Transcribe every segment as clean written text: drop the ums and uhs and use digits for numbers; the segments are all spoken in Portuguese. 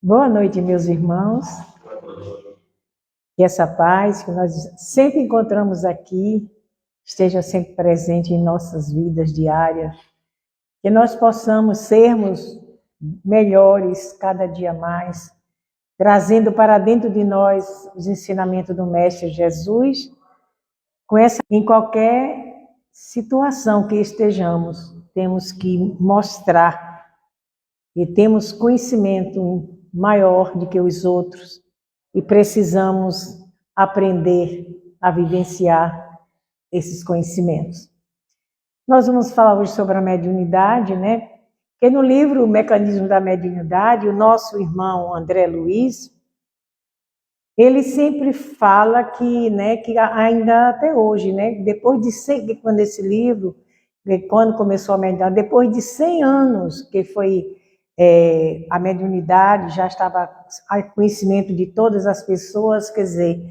Boa noite, meus irmãos. Que essa paz que nós sempre encontramos aqui esteja sempre presente em nossas vidas diárias. Que nós possamos sermos melhores cada dia mais, trazendo para dentro de nós os ensinamentos do Mestre Jesus, em qualquer situação que estejamos, temos que mostrar e temos conhecimento maior do que os outros e precisamos aprender a vivenciar esses conhecimentos. Nós vamos falar hoje sobre a mediunidade, né? Porque no livro O Mecanismo da Mediunidade, o nosso irmão André Luiz, ele sempre fala que, né, que ainda até hoje, né, depois de 100, quando esse livro, quando começou a mediunidade, depois de 100 anos que foi a mediunidade, já estava a conhecimento de todas as pessoas, quer dizer,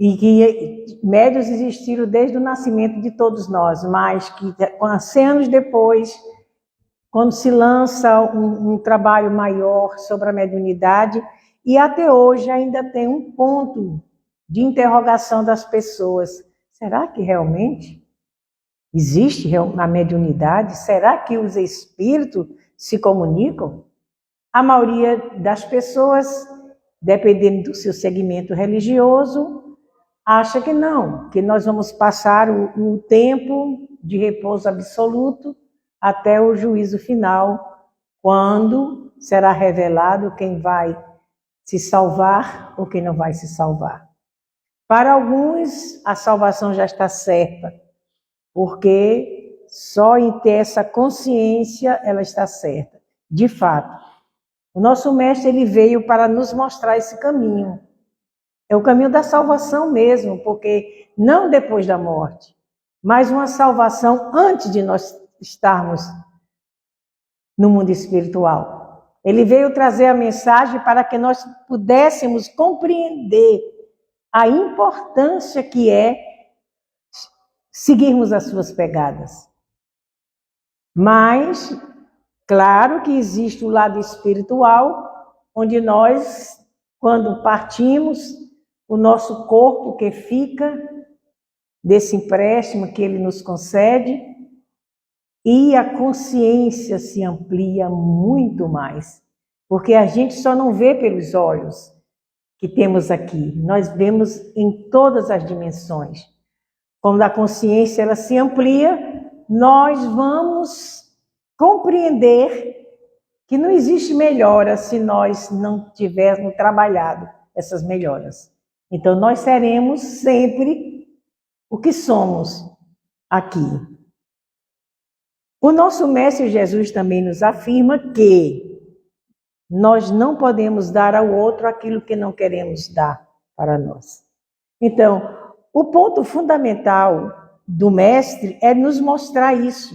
e que médiuns existiram desde o nascimento de todos nós, mas que 100 anos depois, quando se lança um trabalho maior sobre a mediunidade, e até hoje ainda tem um ponto de interrogação das pessoas. Será que realmente existe a mediunidade? Será que os espíritos se comunicam? A maioria das pessoas, dependendo do seu segmento religioso, acha que não, que nós vamos passar o tempo de repouso absoluto até o juízo final, quando será revelado quem vai se salvar ou quem não vai se salvar. Para alguns, a salvação já está certa, porque só em ter essa consciência ela está certa. De fato, o nosso mestre ele veio para nos mostrar esse caminho. É o caminho da salvação mesmo, porque não depois da morte, mas uma salvação antes de nós estarmos no mundo espiritual. Ele veio trazer a mensagem para que nós pudéssemos compreender a importância que é seguirmos as suas pegadas. Mas, claro que existe o lado espiritual, onde nós, quando partimos, o nosso corpo que fica desse empréstimo que ele nos concede, e a consciência se amplia muito mais, porque a gente só não vê pelos olhos que temos aqui, nós vemos em todas as dimensões. Quando a consciência ela se amplia, nós vamos compreender que não existe melhora se nós não tivermos trabalhado essas melhoras. Então, nós seremos sempre o que somos aqui. O nosso Mestre Jesus também nos afirma que nós não podemos dar ao outro aquilo que não queremos dar para nós. Então, o ponto fundamental do Mestre é nos mostrar isso.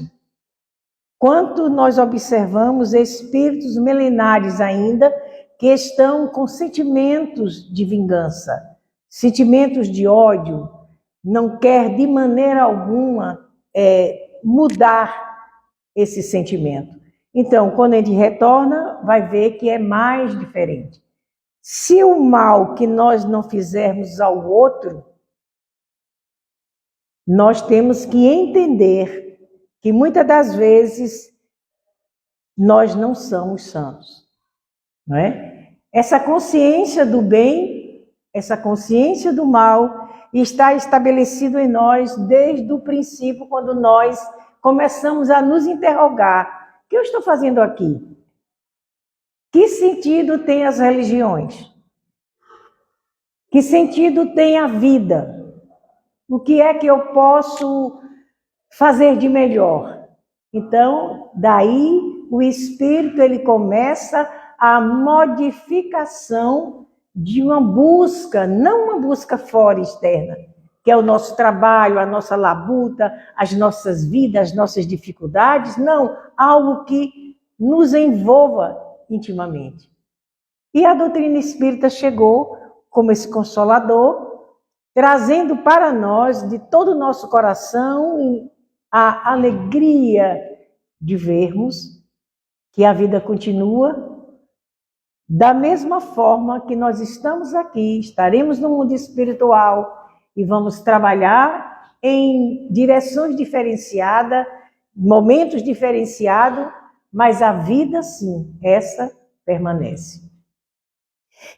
Quanto nós observamos espíritos milenares ainda que estão com sentimentos de vingança, sentimentos de ódio, não quer de maneira alguma mudar esse sentimento. Então, quando a gente retorna, vai ver que é mais diferente. Se o mal que nós não fizermos ao outro, nós temos que entender que muitas das vezes nós não somos santos, não é? Essa consciência do bem, essa consciência do mal está estabelecido em nós desde o princípio, quando nós começamos a nos interrogar: o que eu estou fazendo aqui? Que sentido tem as religiões? Que sentido tem a vida? O que é que eu posso fazer de melhor? Então, daí o espírito ele começa a modificação de uma busca, não uma busca fora externa, que é o nosso trabalho, a nossa labuta, as nossas vidas, as nossas dificuldades, não, algo que nos envolva intimamente. E a doutrina espírita chegou como esse consolador, trazendo para nós, de todo o nosso coração, a alegria de vermos que a vida continua, Da mesma forma que nós estamos aqui, estaremos no mundo espiritual e vamos trabalhar em direções diferenciadas, momentos diferenciados, mas a vida, sim, essa permanece.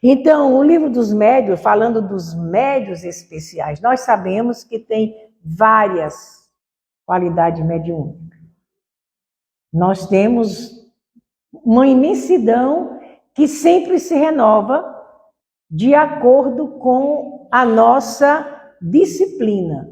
Então, o livro dos médios, falando dos médios especiais, nós sabemos que tem várias qualidades mediúnicas. Nós temos uma imensidão que sempre se renova de acordo com a nossa disciplina.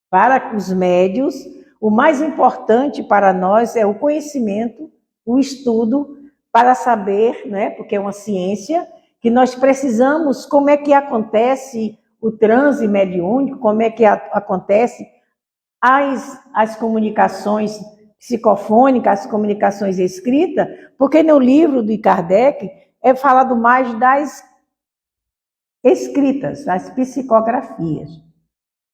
Para os médios, o mais importante para nós é o conhecimento, o estudo, para saber, né, porque é uma ciência, que nós precisamos, como é que acontece o transe mediúnico, como é que acontece as comunicações psicofônicas, as comunicações escritas, porque no livro de Kardec é falado mais das escritas, das psicografias.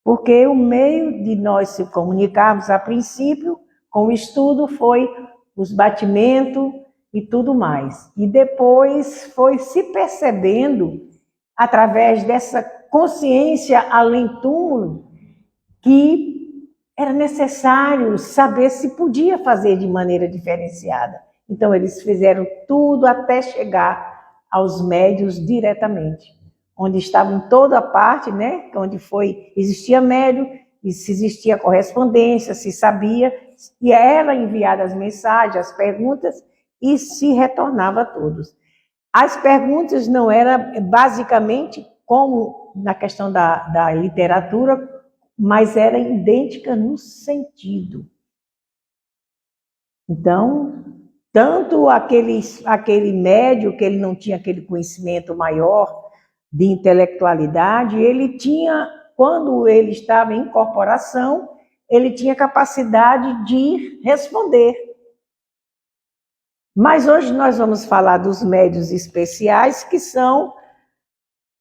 Porque o meio de nós se comunicarmos, a princípio, com o estudo, foi os batimentos e tudo mais. E depois foi se percebendo, através dessa consciência além-túmulo, que era necessário saber se podia fazer de maneira diferenciada. Então, eles fizeram tudo até chegar aos médios diretamente, onde estavam em toda a parte, né? Onde existia médio, e se existia correspondência, se sabia, e era enviada as mensagens, as perguntas, e se retornava a todos. As perguntas não eram basicamente como na questão da literatura, mas era idêntica no sentido. Então, tanto aquele médio, que ele não tinha aquele conhecimento maior de intelectualidade, ele tinha, quando ele estava em incorporação, ele tinha capacidade de responder. Mas hoje nós vamos falar dos médios especiais, que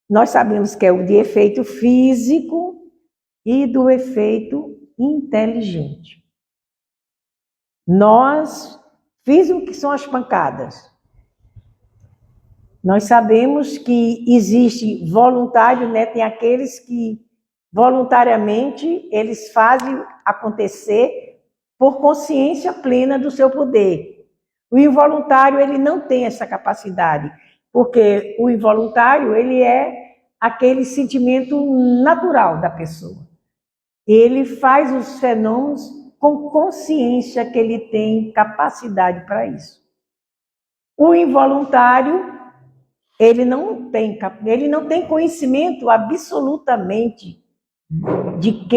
nós sabemos que é o de efeito físico, e do efeito inteligente. Físico, que são as pancadas. Nós sabemos que existe voluntário, né? Tem aqueles que voluntariamente eles fazem acontecer por consciência plena do seu poder. O involuntário, ele não tem essa capacidade, porque o involuntário, ele é aquele sentimento natural da pessoa. Ele faz os fenômenos com consciência que ele tem capacidade para isso. O involuntário, ele não tem conhecimento absolutamente de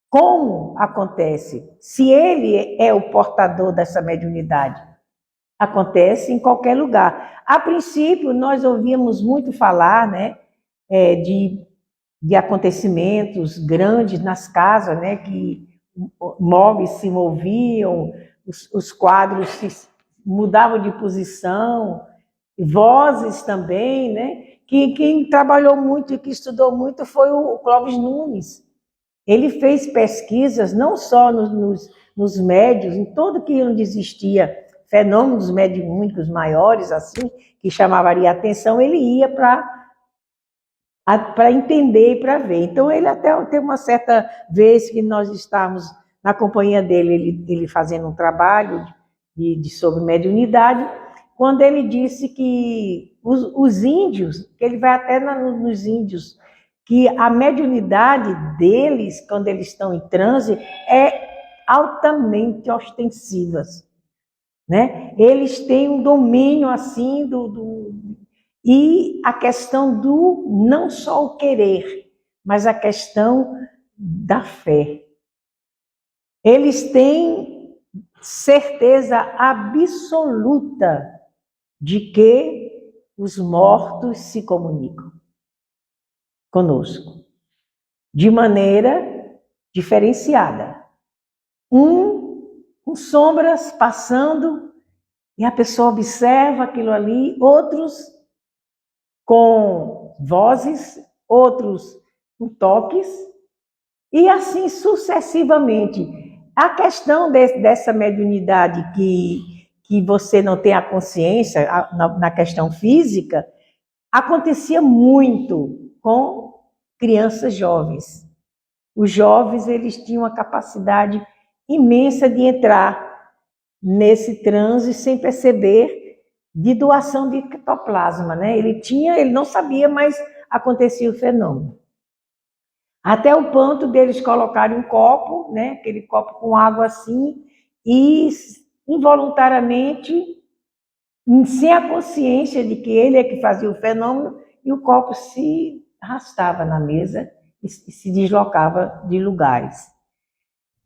como acontece. Se ele é o portador dessa mediunidade, acontece em qualquer lugar. A princípio, nós ouvíamos muito falar, né, de acontecimentos grandes nas casas, né, que móveis se moviam, os quadros se mudavam de posição, vozes também, né? Que quem trabalhou muito e que estudou muito foi o Clóvis Nunes. Ele fez pesquisas não só nos médios, em tudo que onde existia fenômenos mediúnicos maiores, assim, que chamaria a atenção, ele ia para entender e para ver. Então, ele até tem uma certa vez que nós estávamos na companhia dele, ele fazendo um trabalho sobre mediunidade, quando ele disse que os índios, que ele vai até nos índios, que a mediunidade deles, quando eles estão em transe, é altamente ostensiva, né? Eles têm um domínio assim e a questão do não só o querer, mas a questão da fé. Eles têm certeza absoluta de que os mortos se comunicam conosco, de maneira diferenciada. Com sombras passando, e a pessoa observa aquilo ali, outros com vozes, outros com toques, e assim sucessivamente. A questão dessa mediunidade que que você não tem a consciência na questão física, acontecia muito com crianças jovens. Os jovens, eles tinham uma capacidade imensa de entrar nesse transe sem perceber, de doação de ectoplasma, né? Ele não sabia, mas acontecia o fenômeno. Até o ponto deles colocarem um copo, né? Aquele copo com água assim, e involuntariamente, sem a consciência de que ele é que fazia o fenômeno, e o copo se arrastava na mesa e se deslocava de lugares.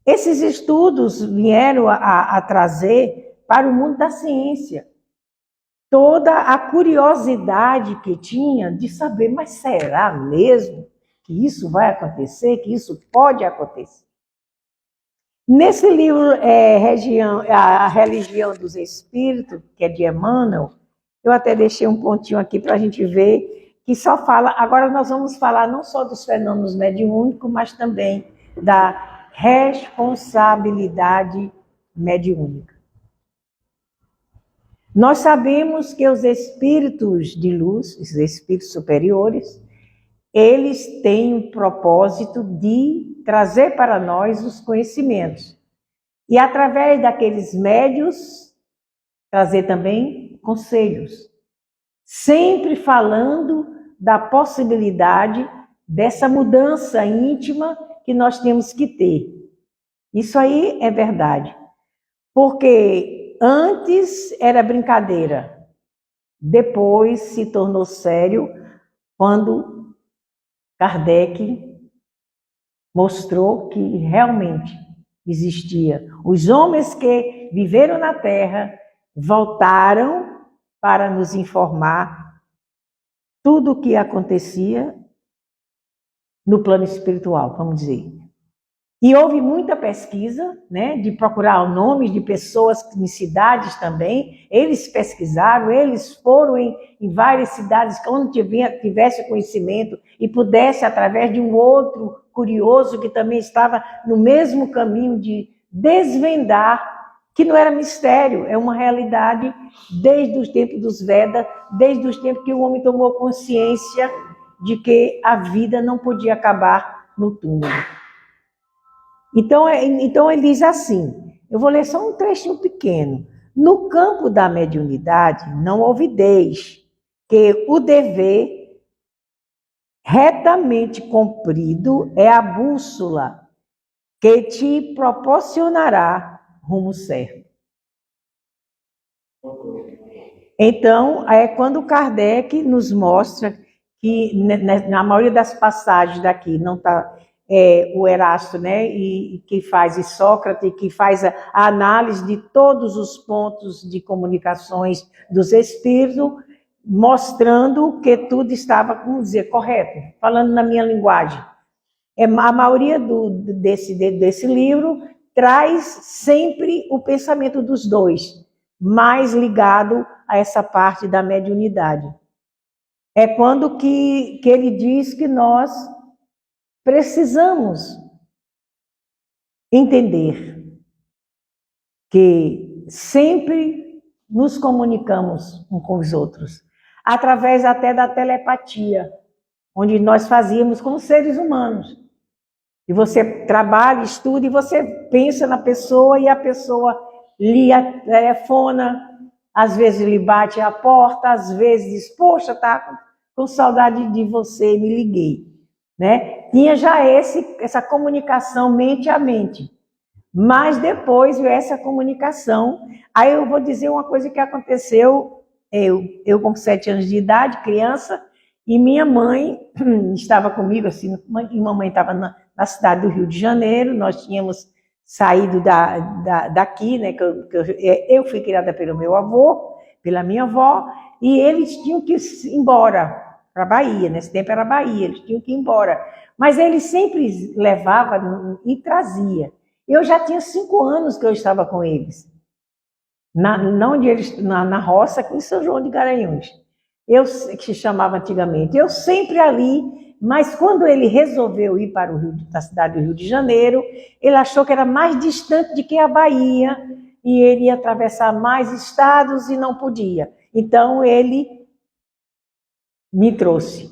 Esses estudos vieram a trazer para o mundo da ciência toda a curiosidade que tinha de saber, mas será mesmo que isso vai acontecer, que isso pode acontecer? Nesse livro, A Religião dos Espíritos, que é de Emmanuel, eu até deixei um pontinho aqui para a gente ver, que só fala, agora nós vamos falar não só dos fenômenos mediúnicos, mas também da responsabilidade mediúnica. Nós sabemos que os espíritos de luz, os espíritos superiores, eles têm o propósito de trazer para nós os conhecimentos. E através daqueles médios, trazer também conselhos. Sempre falando da possibilidade dessa mudança íntima que nós temos que ter. Isso aí é verdade. Porque antes era brincadeira, depois se tornou sério quando Kardec mostrou que realmente existia. Os homens que viveram na Terra voltaram para nos informar tudo o que acontecia no plano espiritual, vamos dizer. E houve muita pesquisa, né, de procurar nomes de pessoas em cidades também. Eles pesquisaram, eles foram em várias cidades onde tivesse conhecimento e pudesse, através de um outro curioso que também estava no mesmo caminho de desvendar, que não era mistério, é uma realidade desde os tempos dos Vedas, desde os tempos que o homem tomou consciência de que a vida não podia acabar no túmulo. Então ele diz assim, eu vou ler só um trechinho pequeno. No campo da mediunidade, não olvideis que o dever retamente cumprido é a bússola que te proporcionará rumo certo. Então, é quando Kardec nos mostra que, na maioria das passagens daqui, não está... o Erasto, né, e que faz, e Sócrates, que faz a análise de todos os pontos de comunicações dos espíritos, mostrando que tudo estava, vamos dizer, correto, falando na minha linguagem. A maioria desse livro traz sempre o pensamento dos dois, mais ligado a essa parte da mediunidade. É quando que ele diz que nós precisamos entender que sempre nos comunicamos uns com os outros, através até da telepatia, onde nós fazíamos como seres humanos. E você trabalha, estuda, e você pensa na pessoa, e a pessoa lhe telefona, às vezes lhe bate a porta, às vezes diz, poxa, tá com saudade de você, me liguei. Né? Tinha já essa comunicação mente a mente, mas depois veio essa comunicação. Aí eu vou dizer uma coisa que aconteceu, eu com 7 anos de idade, criança, e minha mãe estava comigo, assim, e mamãe estava na cidade do Rio de Janeiro, nós tínhamos saído daqui, né, que eu fui criada pelo meu avô, pela minha avó, e eles tinham que ir embora para a Bahia, nesse tempo era Bahia, eles tinham que ir embora. Mas ele sempre levava e trazia. Eu já tinha 5 anos que eu estava com eles, na roça, aqui em São João de Garanhuns, que se chamava antigamente. Eu sempre ali, mas quando ele resolveu ir para a cidade do Rio de Janeiro, ele achou que era mais distante de que a Bahia, e ele ia atravessar mais estados e não podia. Então ele me trouxe.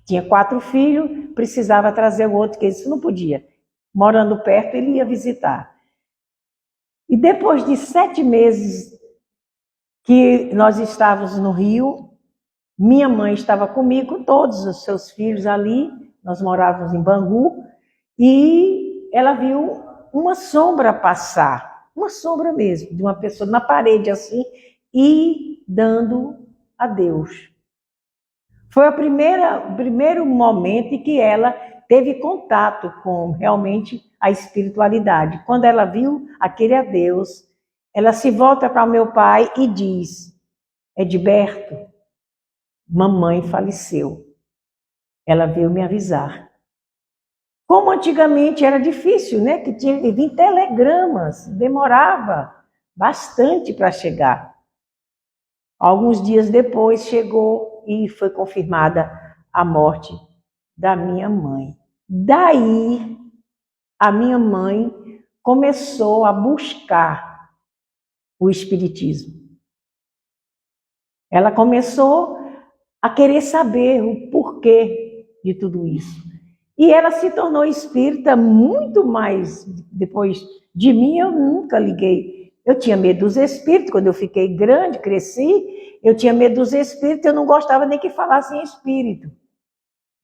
Tinha 4 filhos, precisava trazer o outro, que isso não podia. Morando perto, ele ia visitar. E depois de 7 meses que nós estávamos no Rio, minha mãe estava comigo, todos os seus filhos ali, nós morávamos em Bangu, e ela viu uma sombra passar, uma sombra mesmo, de uma pessoa na parede assim, e dando adeus. Foi o primeiro momento em que ela teve contato com realmente a espiritualidade. Quando ela viu aquele adeus, ela se volta para o meu pai e diz: Edberto, mamãe faleceu. Ela veio me avisar. Como antigamente era difícil, né? Que tinha que vir telegramas, demorava bastante para chegar. Alguns dias depois chegou e foi confirmada a morte da minha mãe. Daí, a minha mãe começou a buscar o espiritismo. Ela começou a querer saber o porquê de tudo isso. E ela se tornou espírita muito mais depois de mim. Eu nunca liguei. Eu tinha medo dos espíritos. Quando eu fiquei grande, cresci, eu tinha medo dos espíritos. Eu não gostava nem que falassem espírito.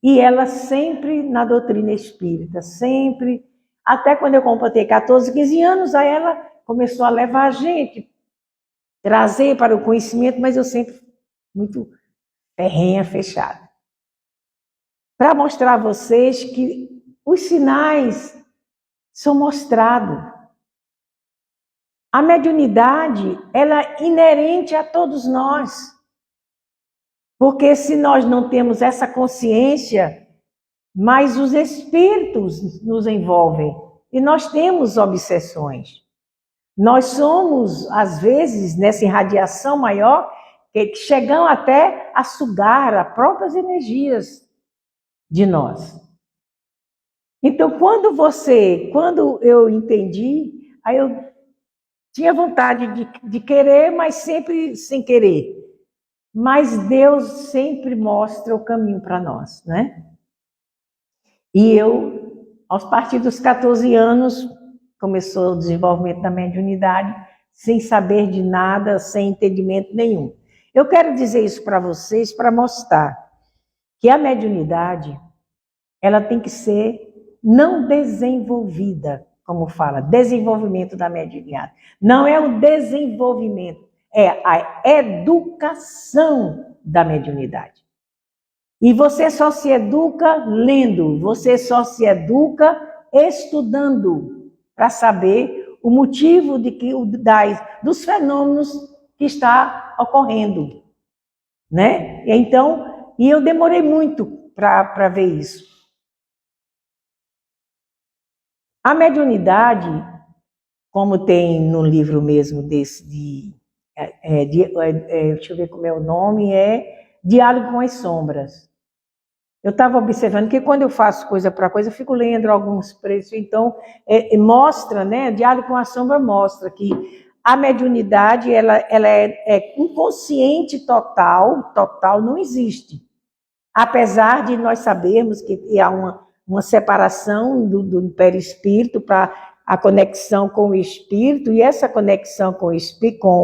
E ela sempre na doutrina espírita, sempre. Até quando eu completei 14, 15 anos, aí ela começou a levar a gente, trazer para o conhecimento, mas eu sempre muito ferrenha, fechada. Para mostrar a vocês que os sinais são mostrados. A mediunidade, ela é inerente a todos nós. Porque se nós não temos essa consciência, mas os espíritos nos envolvem. E nós temos obsessões. Nós somos, às vezes, nessa irradiação maior, que chegam até a sugar as próprias energias de nós. Então, quando eu entendi, aí eu tinha vontade de querer, mas sempre sem querer. Mas Deus sempre mostra o caminho para nós, né? E eu, a partir dos 14 anos, começou o desenvolvimento da mediunidade, sem saber de nada, sem entendimento nenhum. Eu quero dizer isso para vocês, para mostrar que a mediunidade, ela tem que ser não desenvolvida, como fala, desenvolvimento da mediunidade. Não é o desenvolvimento, é a educação da mediunidade. E você só se educa lendo, você só se educa estudando, para saber o motivo dos fenômenos que está ocorrendo, né? Então, e eu demorei muito para ver isso. A mediunidade, como tem no livro mesmo desse, deixa eu ver como é o nome, é Diálogo com as Sombras. Eu estava observando que quando eu faço coisa para coisa, eu fico lendo alguns preços. Então, mostra, né? Diálogo com a Sombra mostra que a mediunidade, ela é inconsciente total não existe. Apesar de nós sabermos que há uma separação do perispírito para a conexão com o espírito, e essa conexão com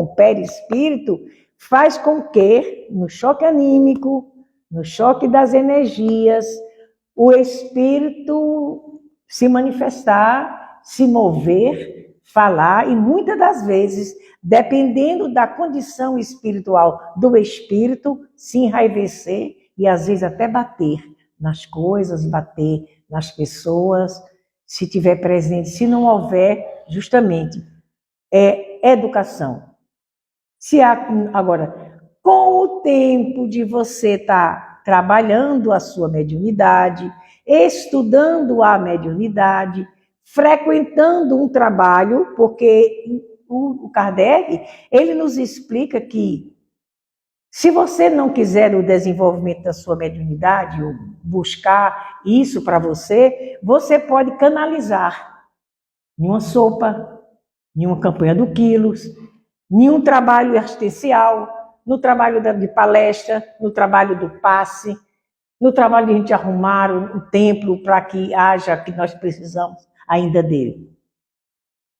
o perispírito faz com que, no choque anímico, no choque das energias, o espírito se manifestar, se mover, falar, e muitas das vezes, dependendo da condição espiritual do espírito, se enraivecer e às vezes até bater nas coisas, bater nas pessoas, se tiver presente, se não houver, justamente, educação. Agora, com o tempo de você estar trabalhando a sua mediunidade, estudando a mediunidade, frequentando um trabalho, porque o Kardec, ele nos explica que se você não quiser o desenvolvimento da sua mediunidade, ou buscar isso para você, você pode canalizar em uma sopa, nenhuma campanha do quilos, nenhum trabalho assistencial, no trabalho de palestra, no trabalho do passe, no trabalho de a gente arrumar o templo para que haja que nós precisamos ainda dele.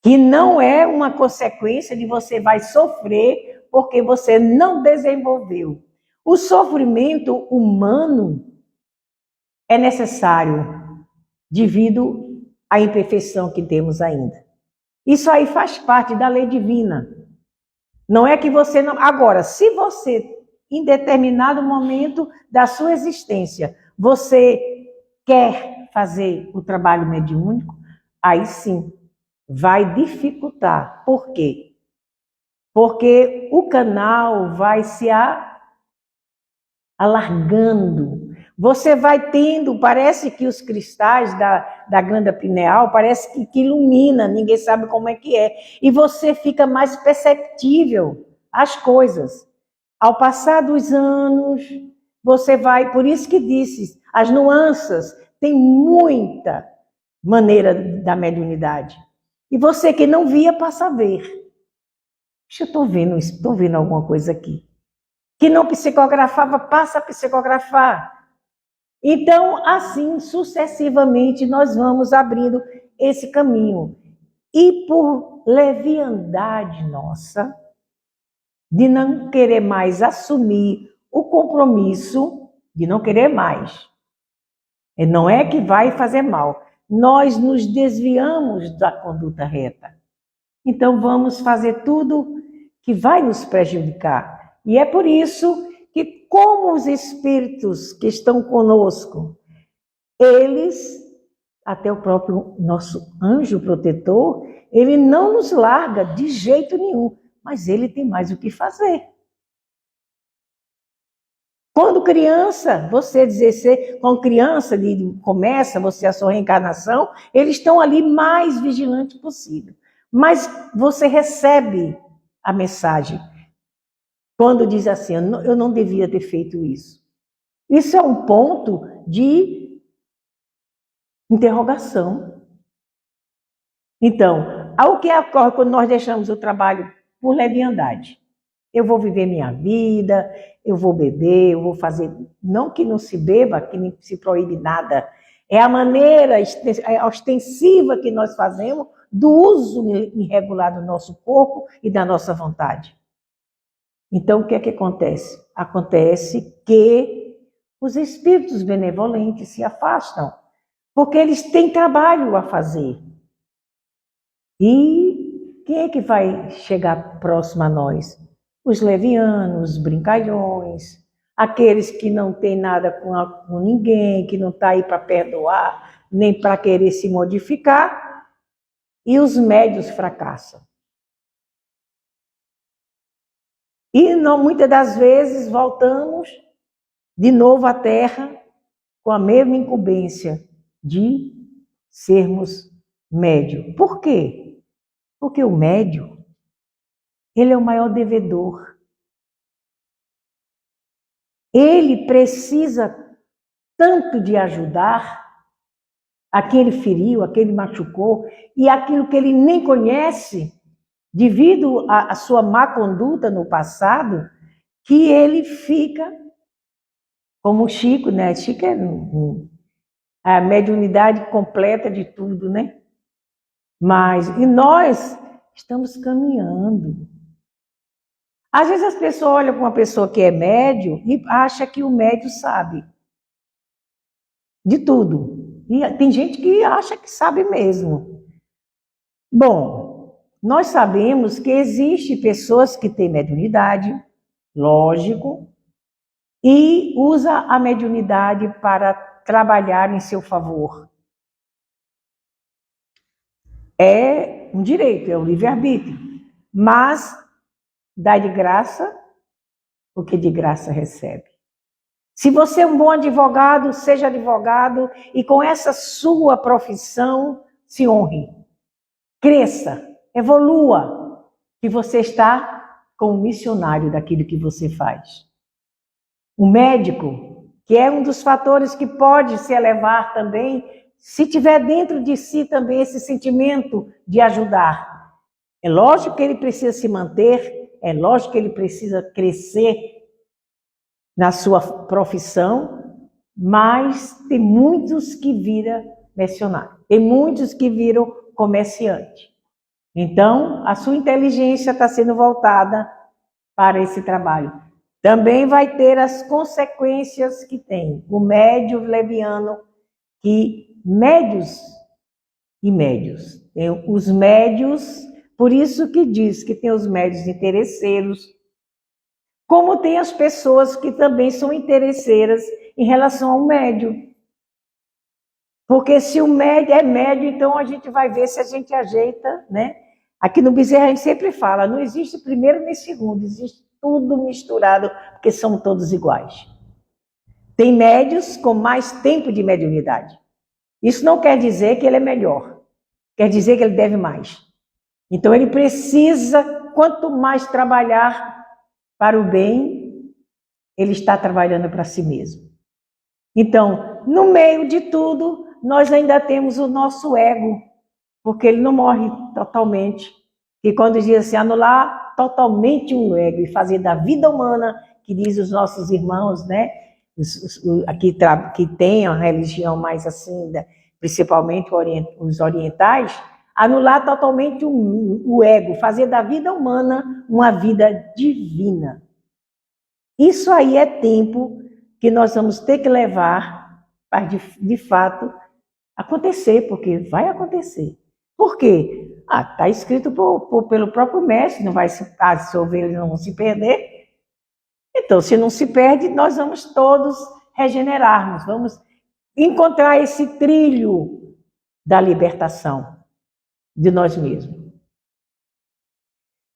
Que não é uma consequência de você vai sofrer porque você não desenvolveu. O sofrimento humano é necessário devido à imperfeição que temos ainda. Isso aí faz parte da lei divina. Não é que você não... Agora, se você, em determinado momento da sua existência, você quer fazer o trabalho mediúnico, aí sim, vai dificultar. Por quê? Porque o canal vai se alargando. Você vai tendo, parece que os cristais da glândula pineal, parece que ilumina, ninguém sabe como é que é. E você fica mais perceptível às coisas. Ao passar dos anos, você vai, por isso que disse, as nuances, tem muita maneira da mediunidade. E você que não via, passa a ver. Deixa eu estou vendo alguma coisa aqui. Que não psicografava, passa a psicografar. Então, assim, sucessivamente, nós vamos abrindo esse caminho. E por leviandade nossa, de não querer mais assumir o compromisso, de não querer mais. Não é que vai fazer mal. Nós nos desviamos da conduta reta. Então, vamos fazer tudo que vai nos prejudicar. E é por isso que, como os espíritos que estão conosco, eles, até o próprio nosso anjo protetor, ele não nos larga de jeito nenhum, mas ele tem mais o que fazer. Quando criança, você 16, com criança, começa você a sua reencarnação, eles estão ali mais vigilantes possível. Mas você recebe a mensagem quando diz assim, eu não devia ter feito isso. Isso é um ponto de interrogação. Então, o que ocorre quando nós deixamos o trabalho por leviandade? Eu vou viver minha vida, eu vou beber, eu vou fazer... Não que não se beba, que não se proíbe nada. É a maneira ostensiva que nós fazemos do uso irregular do nosso corpo e da nossa vontade. Então, o que é que acontece? Acontece que os espíritos benevolentes se afastam, porque eles têm trabalho a fazer. E quem é que vai chegar próximo a nós? Os levianos, os brincalhões, aqueles que não têm nada com ninguém, que não está aí para perdoar, nem para querer se modificar, e os médios fracassam. E não, muitas das vezes voltamos de novo à Terra com a mesma incumbência de sermos médio. Por quê? Porque o médio, ele é o maior devedor. Ele precisa tanto de ajudar a quem ele feriu, a quem ele machucou, e aquilo que ele nem conhece, devido à sua má conduta no passado, que ele fica, como o Chico, né? Chico é a mediunidade completa de tudo, né? E nós estamos caminhando. Às vezes as pessoas olham para uma pessoa que é médio e acham que o médio sabe de tudo. E tem gente que acha que sabe mesmo. Bom, nós sabemos que existem pessoas que têm mediunidade, lógico, e usa a mediunidade para trabalhar em seu favor. É um direito, é um livre-arbítrio. Mas dá de graça o que de graça recebe. Se você é um bom advogado, seja advogado e com essa sua profissão se honre. Cresça, evolua, que você está como missionário daquilo que você faz. O médico, que é um dos fatores que pode se elevar também, se tiver dentro de si também esse sentimento de ajudar. É lógico que ele precisa se manter, é lógico que ele precisa crescer na sua profissão, mas tem muitos que viram mercenário, tem muitos que viram comerciante. Então, a sua inteligência está sendo voltada para esse trabalho. Também vai ter as consequências que tem. O médio leviano, que médios e médios. Tem os médios, por isso que diz que tem os médios interesseiros, como tem as pessoas que também são interesseiras em relação ao médio. Porque se o médio é médio, então a gente vai ver se a gente ajeita, né? Aqui no Bezerra a gente sempre fala, não existe primeiro nem segundo, existe tudo misturado, porque são todos iguais. Tem médios com mais tempo de mediunidade. Isso não quer dizer que ele é melhor, quer dizer que ele deve mais. Então ele precisa, quanto mais trabalhar para o bem, ele está trabalhando para si mesmo. Então, no meio de tudo, nós ainda temos o nosso ego, porque ele não morre totalmente. E quando diz assim, anular totalmente o ego e fazer da vida humana, que diz os nossos irmãos, né, que tem a religião mais assim, principalmente os orientais, anular totalmente o ego, fazer da vida humana uma vida divina. Isso aí é tempo que nós vamos ter que levar para, de fato, acontecer, porque vai acontecer. Por quê? Está escrito pelo próprio mestre, não vai se ovelhas não vão se perder. Então, se não se perde, nós vamos todos regenerarmos, vamos encontrar esse trilho da libertação de nós mesmos.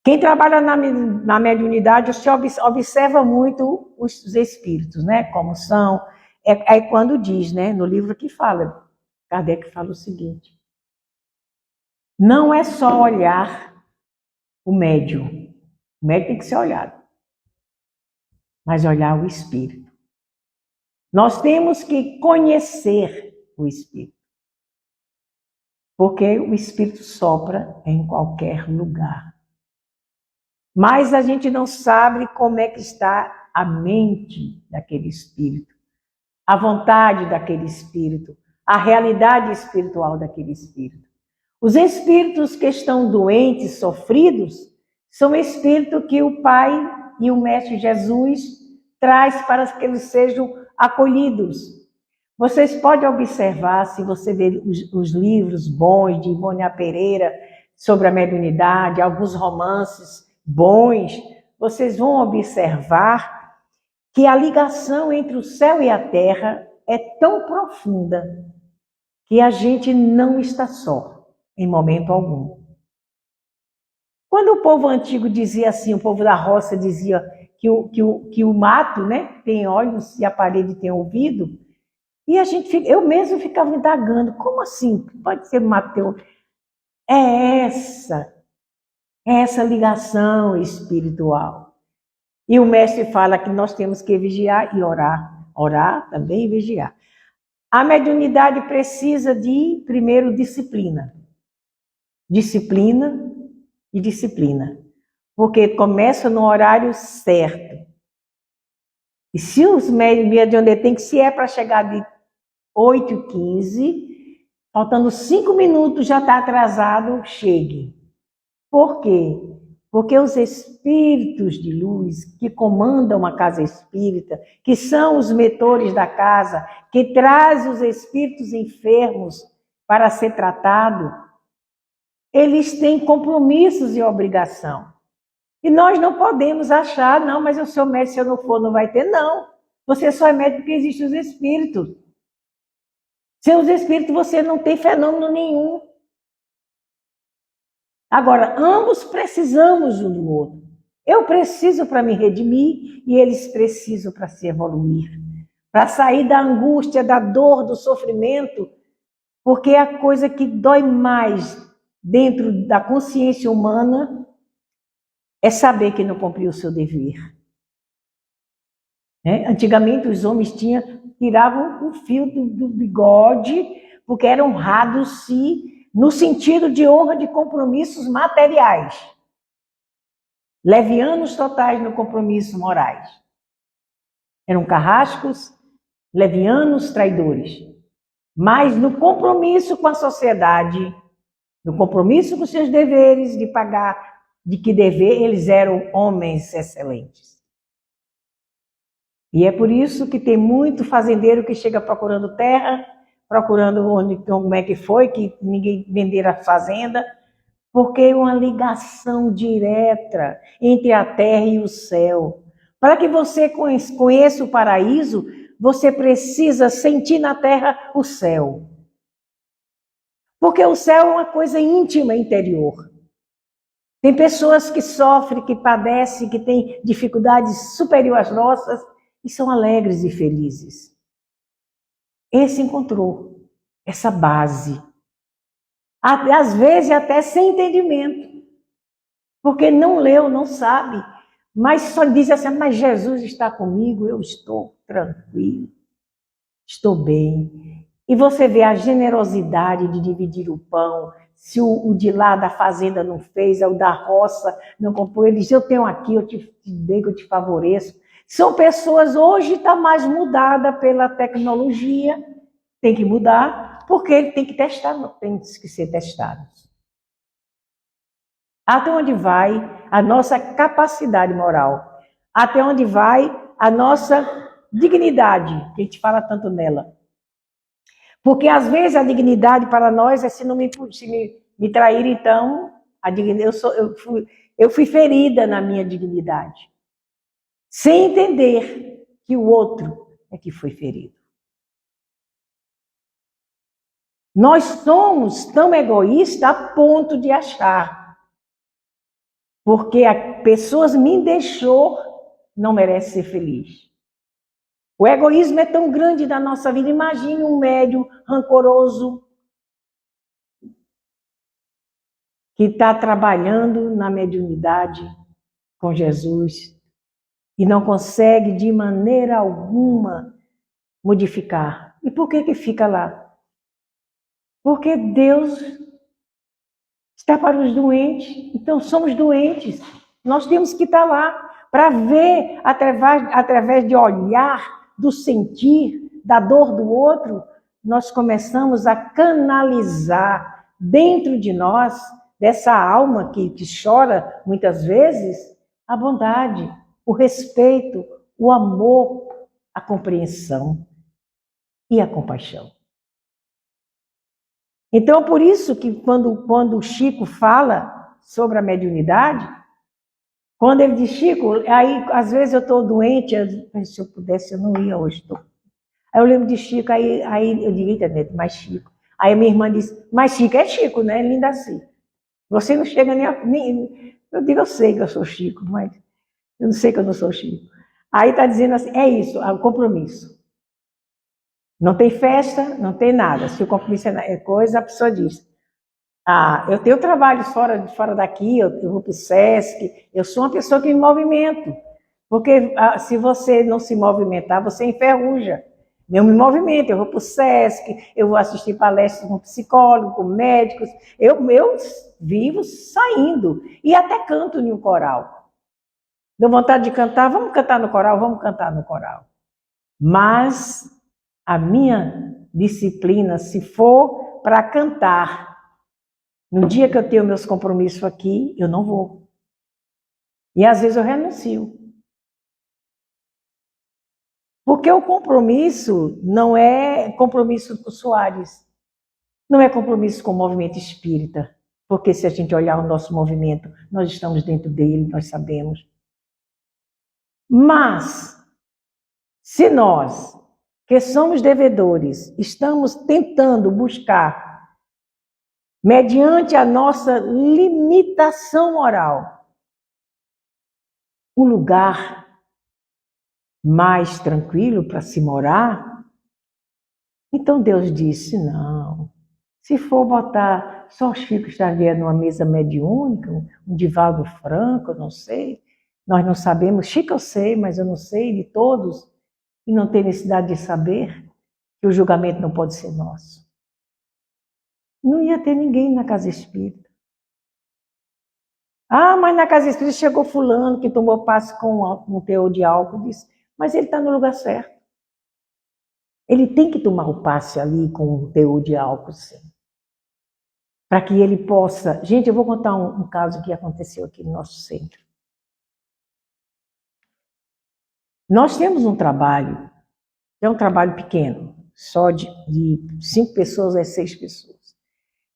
Quem trabalha na mediunidade, você observa muito os espíritos, né? Como são. É quando diz, né? No livro que fala, Kardec fala o seguinte: não é só olhar o médium. O médium tem que ser olhado, mas olhar o espírito. Nós temos que conhecer o espírito, porque o espírito sopra em qualquer lugar. Mas a gente não sabe como é que está a mente daquele espírito, a vontade daquele espírito, a realidade espiritual daquele espírito. Os espíritos que estão doentes, sofridos, são espíritos que o Pai e o Mestre Jesus traz para que eles sejam acolhidos. Vocês podem observar, se você ver os livros bons de Ivone Pereira sobre a mediunidade, alguns romances bons, vocês vão observar que a ligação entre o céu e a terra é tão profunda que a gente não está só, em momento algum. Quando o povo antigo dizia assim, o povo da roça dizia que o mato, né, tem olhos e a parede tem ouvido, e eu mesmo ficava indagando, como assim? Pode ser Mateus? É essa ligação espiritual. E o mestre fala que nós temos que vigiar e orar. Orar também e vigiar. A mediunidade precisa de, primeiro, disciplina. Disciplina e disciplina. Porque começa no horário certo. E se os mediunidades têm que, se é para chegar de 8h15, faltando 5 minutos, já está atrasado, chegue. Por quê? Porque os espíritos de luz que comandam a casa espírita, que são os mentores da casa, que trazem os espíritos enfermos para ser tratado, eles têm compromissos e obrigação. E nós não podemos achar, não, mas eu sou médico, se eu não for, não vai ter. Não, você só é médico porque existem os espíritos. Sem os espíritos você não tem fenômeno nenhum. Agora, ambos precisamos um do outro. Eu preciso para me redimir e eles precisam para se evoluir. Para sair da angústia, da dor, do sofrimento, porque a coisa que dói mais dentro da consciência humana é saber que não cumpriu o seu dever. Antigamente os homens tiravam um fio do bigode, porque era honrado se no sentido de honra de compromissos materiais. Levianos totais no compromisso morais. Eram carrascos, levianos, traidores. Mas no compromisso com a sociedade, no compromisso com seus deveres de pagar, de que dever, eles eram homens excelentes. E é por isso que tem muito fazendeiro que chega procurando terra, procurando como é que foi, que ninguém vendera a fazenda, porque é uma ligação direta entre a terra e o céu. Para que você conheça o paraíso, você precisa sentir na terra o céu. Porque o céu é uma coisa íntima, interior. Tem pessoas que sofrem, que padecem, que têm dificuldades superiores às nossas e são alegres e felizes. Esse encontrou essa base. Às vezes até sem entendimento. Porque não leu, não sabe. Mas só diz assim, mas Jesus está comigo, eu estou tranquilo. Estou bem. E você vê a generosidade de dividir o pão. Se o de lá da fazenda não fez, o da roça não comprou, ele diz, eu tenho aqui, eu te dei, eu te favoreço. São pessoas, hoje está mais mudada pela tecnologia, tem que mudar, porque ele tem que testar, tem que ser testado. Até onde vai a nossa capacidade moral? Até onde vai a nossa dignidade, que a gente fala tanto nela? Porque às vezes a dignidade para nós é se me trair, então, a dignidade, eu fui ferida na minha dignidade. Sem entender que o outro é que foi ferido. Nós somos tão egoístas a ponto de achar, porque as pessoas me deixou, não merece ser feliz. O egoísmo é tão grande na nossa vida. Imagine um médium rancoroso que está trabalhando na mediunidade com Jesus e não consegue de maneira alguma modificar. E por que fica lá? Porque Deus está para os doentes. Então somos doentes. Nós temos que estar lá para ver através de olhar, do sentir, da dor do outro, nós começamos a canalizar dentro de nós, dessa alma que chora muitas vezes, a bondade, o respeito, o amor, a compreensão e a compaixão. Então, por isso que quando o Chico fala sobre a mediunidade, quando ele diz, Chico, aí às vezes eu estou doente, se eu pudesse eu não ia hoje. Aí eu lembro de Chico, aí eu digo, internet, mas Chico. Aí a minha irmã disse, mas Chico é Chico, né? Linda assim. Você não chega nem... Eu digo, eu sei que eu sou Chico, mas eu não sei que eu não sou Chico. Aí está dizendo assim, é isso, é o compromisso. Não tem festa, não tem nada. Se o compromisso é coisa, a pessoa diz, eu tenho trabalho fora daqui, eu vou para o SESC, eu sou uma pessoa que me movimento. Porque se você não se movimentar, você enferruja. Eu me movimento, eu vou para o SESC, eu vou assistir palestras com psicólogos, com médicos. Eu vivo saindo. E até canto em um coral. Deu vontade de cantar, vamos cantar no coral, vamos cantar no coral. Mas a minha disciplina, se for para cantar, no dia que eu tenho meus compromissos aqui, eu não vou. E às vezes eu renuncio. Porque o compromisso não é compromisso com Soares. Não é compromisso com o movimento espírita. Porque se a gente olhar o nosso movimento, nós estamos dentro dele, nós sabemos. Mas, se nós, que somos devedores, estamos tentando buscar, mediante a nossa limitação moral, um lugar mais tranquilo para se morar, então Deus disse, não, se for botar só Chico Xavier numa mesa mediúnica, um Divaldo Franco, eu não sei, nós não sabemos, Chico eu sei, mas eu não sei de todos, e não tem necessidade de saber que o julgamento não pode ser nosso. não ia ter ninguém na casa espírita. Ah, mas na casa espírita chegou fulano que tomou passe com um teor de álcool, disse, mas ele está no lugar certo. Ele tem que tomar o passe ali com um teor de álcool, sim. Para que ele possa... Gente, eu vou contar um caso que aconteceu aqui no nosso centro. Nós temos um trabalho, é um trabalho pequeno, só de 5 pessoas a 6 pessoas.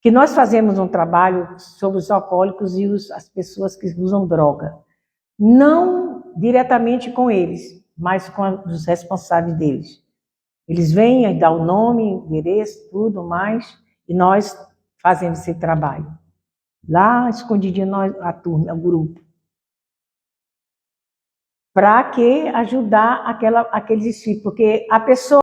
Que nós fazemos um trabalho sobre os alcoólicos e as pessoas que usam droga. Não diretamente com eles, mas com os responsáveis deles. Eles vêm e dão o nome, endereço, tudo mais, e nós fazemos esse trabalho. Lá, escondidinho, nós, a turma, o grupo. Para que ajudar aqueles espíritos, porque a pessoa